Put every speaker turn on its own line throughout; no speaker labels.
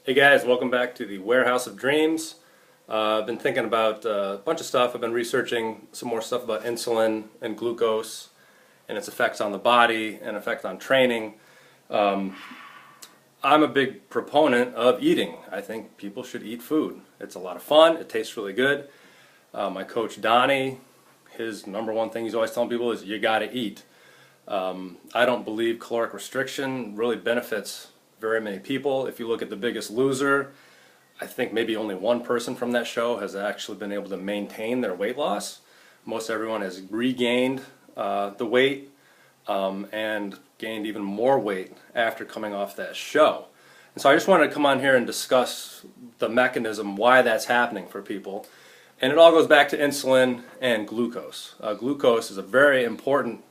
Hey guys, welcome back to the Warehouse of Dreams. I've been thinking about a bunch of stuff. I've been researching some more stuff about insulin and glucose and its effects on the body and effect on training. I'm a big proponent of eating. I think people should eat food. It's a lot of fun. It tastes really good. My coach Donnie, his number one thing he's always telling people is you got to eat. I don't believe caloric restriction really benefits very many people. If you look at The Biggest Loser, I think maybe only one person from that show has actually been able to maintain their weight loss. Most everyone has regained the weight and gained even more weight after coming off that show. And so I just wanted to come on here and discuss the mechanism why that's happening for people. And it all goes back to insulin and glucose. Glucose is a very important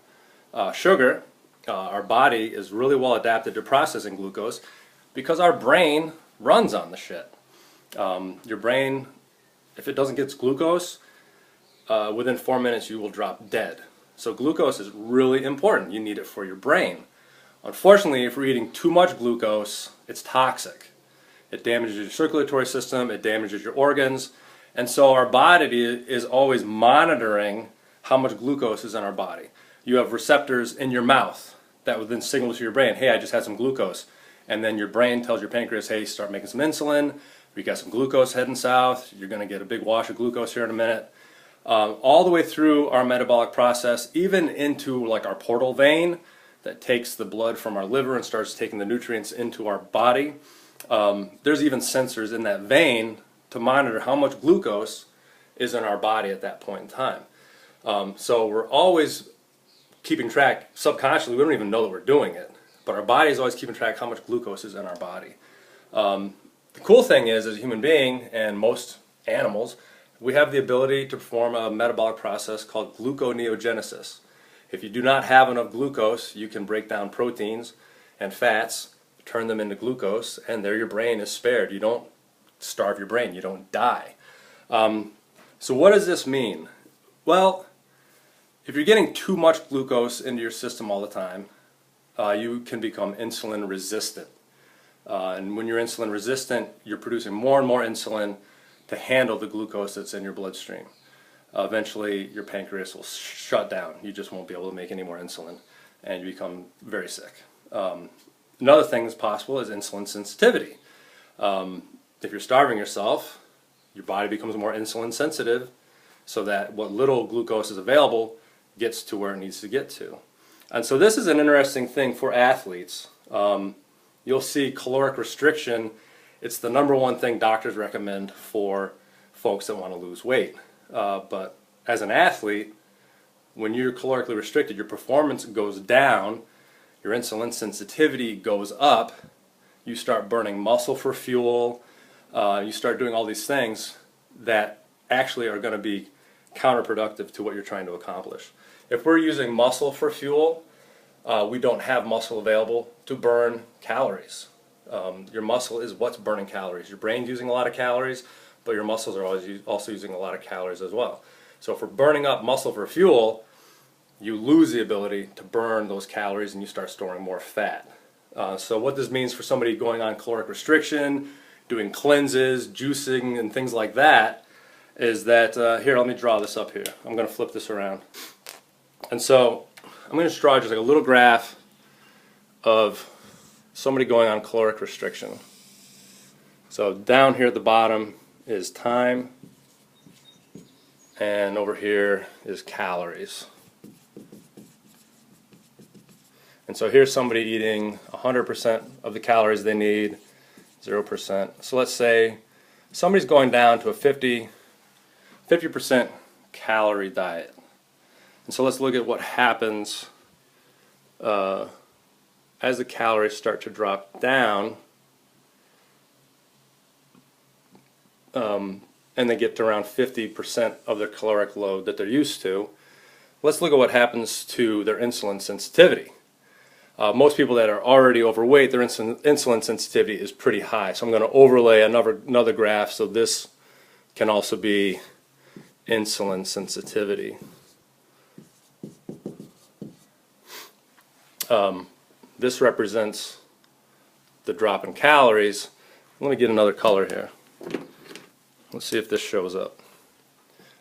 sugar. Our body is really well adapted to processing glucose because our brain runs on the shit. Your brain, if it doesn't get glucose, within 4 minutes you will drop dead. So glucose is really important. You need it for your brain. Unfortunately, if we're eating too much glucose, it's toxic. It damages your circulatory system, it damages your organs, and so our body is always monitoring how much glucose is in our body. You have receptors in your mouth that would then signal to your brain, hey, I just had some glucose. And then your brain tells your pancreas, hey, start making some insulin. We got some glucose heading south. You're going to get a big wash of glucose here in a minute. All the way through our metabolic process, even into like our portal vein that takes the blood from our liver and starts taking the nutrients into our body. There's even sensors in that vein to monitor how much glucose is in our body at that point in time. So we're always keeping track subconsciously. We don't even know that we're doing it, but our body is always keeping track how much glucose is in our body. The cool thing is, as a human being and most animals, we have the ability to perform a metabolic process called gluconeogenesis. If you do not have enough glucose, you can break down proteins and fats, turn them into glucose, and there your brain is spared. You don't starve your brain. You don't die. So what does this mean? Well, if you're getting too much glucose into your system all the time, you can become insulin resistant. And when you're insulin resistant, you're producing more and more insulin to handle the glucose that's in your bloodstream. Eventually, your pancreas will shut down. You just won't be able to make any more insulin, and you become very sick. Another thing that's possible is insulin sensitivity. If you're starving yourself, your body becomes more insulin sensitive, so that what little glucose is available gets to where it needs to get to. And so this is an interesting thing for athletes. You'll see caloric restriction. It's the number one thing doctors recommend for folks that want to lose weight. But as an athlete, when you're calorically restricted, your performance goes down, your insulin sensitivity goes up, you start burning muscle for fuel, you start doing all these things that actually are going to be counterproductive to what you're trying to accomplish. If we're using muscle for fuel, we don't have muscle available to burn calories. Your muscle is what's burning calories. Your brain's using a lot of calories, but your muscles are also using a lot of calories as well. So if we're burning up muscle for fuel, you lose the ability to burn those calories and you start storing more fat. So what this means for somebody going on caloric restriction, doing cleanses, juicing, and things like that, is that, here, let me draw this up here. I'm going to flip this around. And so I'm going to draw just like a little graph of somebody going on caloric restriction. So down here at the bottom is time, and over here is calories. And so here's somebody eating 100% of the calories they need, 0%. So let's say somebody's going down to a 50% calorie diet. And so let's look at what happens as the calories start to drop down and they get to around 50% of their caloric load that they're used to. Let's look at what happens to their insulin sensitivity. Most people that are already overweight, their insulin sensitivity is pretty high. So I'm going to overlay another graph so this can also be insulin sensitivity. This represents the drop in calories. Let me get another color here. Let's see if this shows up.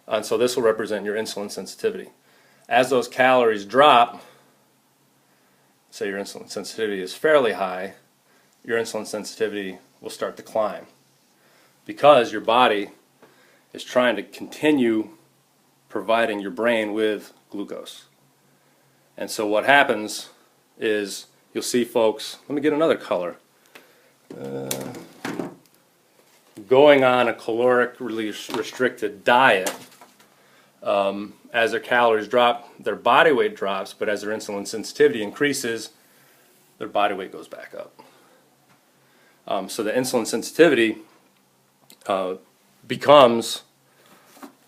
And so this will represent your insulin sensitivity. As those calories drop, say your insulin sensitivity is fairly high, your insulin sensitivity will start to climb because your body is trying to continue providing your brain with glucose. And so what happens is you'll see folks, let me get another color, going on a calorically restricted diet. As their calories drop, their body weight drops, but as their insulin sensitivity increases, their body weight goes back up. So the insulin sensitivity becomes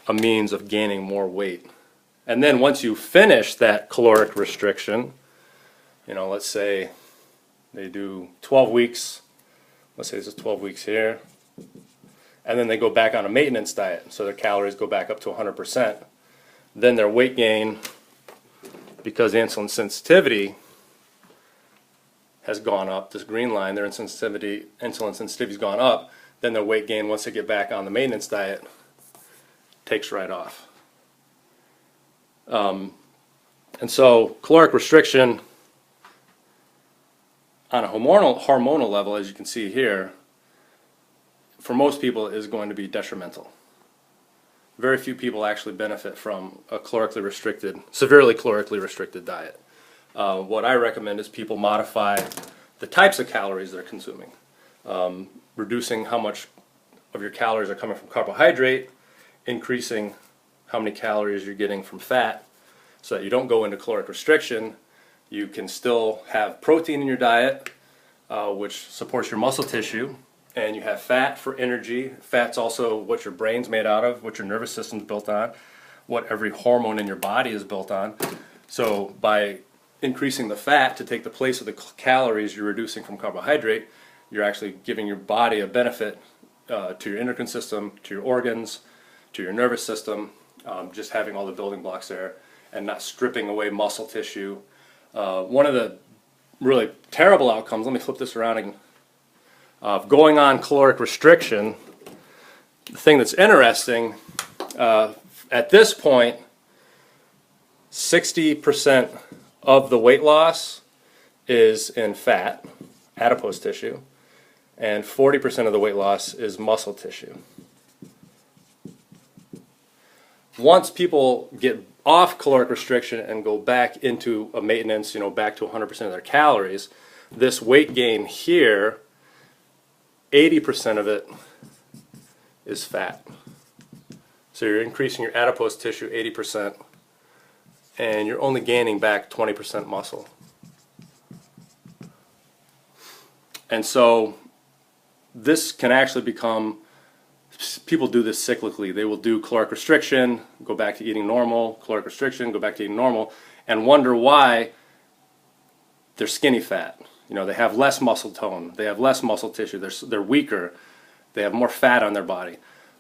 a means of gaining more weight. And then once you finish that caloric restriction, you know, let's say they do 12 weeks, let's say this is 12 weeks here, and then they go back on a maintenance diet, so their calories go back up to 100%. Then their weight gain, because the insulin sensitivity has gone up, this green line, their insulin sensitivity has gone up, then their weight gain, once they get back on the maintenance diet, takes right off. And so caloric restriction on a hormonal level, as you can see here, for most people is going to be detrimental. Very few people actually benefit from a severely calorically restricted diet. What I recommend is people modify the types of calories they're consuming, reducing how much of your calories are coming from carbohydrate, increasing how many calories you're getting from fat, so that you don't go into caloric restriction. You can still have protein in your diet, which supports your muscle tissue, and you have fat for energy. Fat's also what your brain's made out of, what your nervous system's built on, what every hormone in your body is built on. So by increasing the fat to take the place of the calories you're reducing from carbohydrate, you're actually giving your body a benefit to your endocrine system, to your organs, to your nervous system, just having all the building blocks there and not stripping away muscle tissue. One of the really terrible outcomes, let me flip this around again, of going on caloric restriction, the thing that's interesting, at this point, 60% of the weight loss is in fat, adipose tissue, and 40% of the weight loss is muscle tissue. Once people get off caloric restriction and go back into a maintenance, you know, back to 100% of their calories, this weight gain here, 80% of it is fat. So you're increasing your adipose tissue 80%, and you're only gaining back 20% muscle. And so this can actually become, people do this cyclically. They will do caloric restriction, go back to eating normal, caloric restriction, go back to eating normal, and wonder why they're skinny fat. You know, they have less muscle tone, they have less muscle tissue, they're weaker, they have more fat on their body.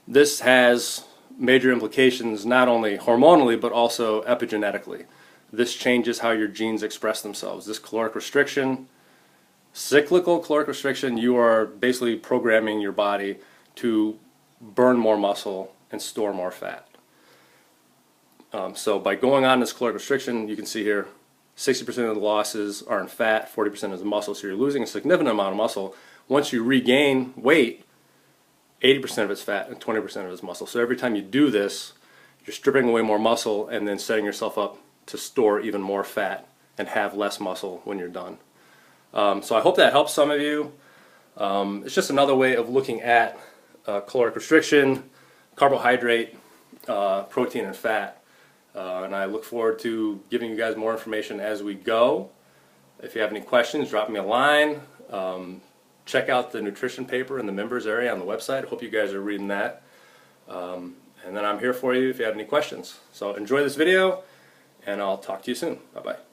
This has major implications not only hormonally but also epigenetically. This changes how your genes express themselves. This caloric restriction, cyclical caloric restriction, you are basically programming your body to burn more muscle and store more fat. So by going on this caloric restriction, you can see here 60% of the losses are in fat, 40% is muscle, so you're losing a significant amount of muscle. Once you regain weight, 80% of it's fat and 20% of it's muscle. So every time you do this, you're stripping away more muscle and then setting yourself up to store even more fat and have less muscle when you're done. So I hope that helps some of you. It's just another way of looking at caloric restriction, carbohydrate, protein, and fat. And I look forward to giving you guys more information as we go. If you have any questions, drop me a line. Check out the nutrition paper in the members area on the website. I hope you guys are reading that. And then I'm here for you if you have any questions. So enjoy this video, and I'll talk to you soon. Bye-bye.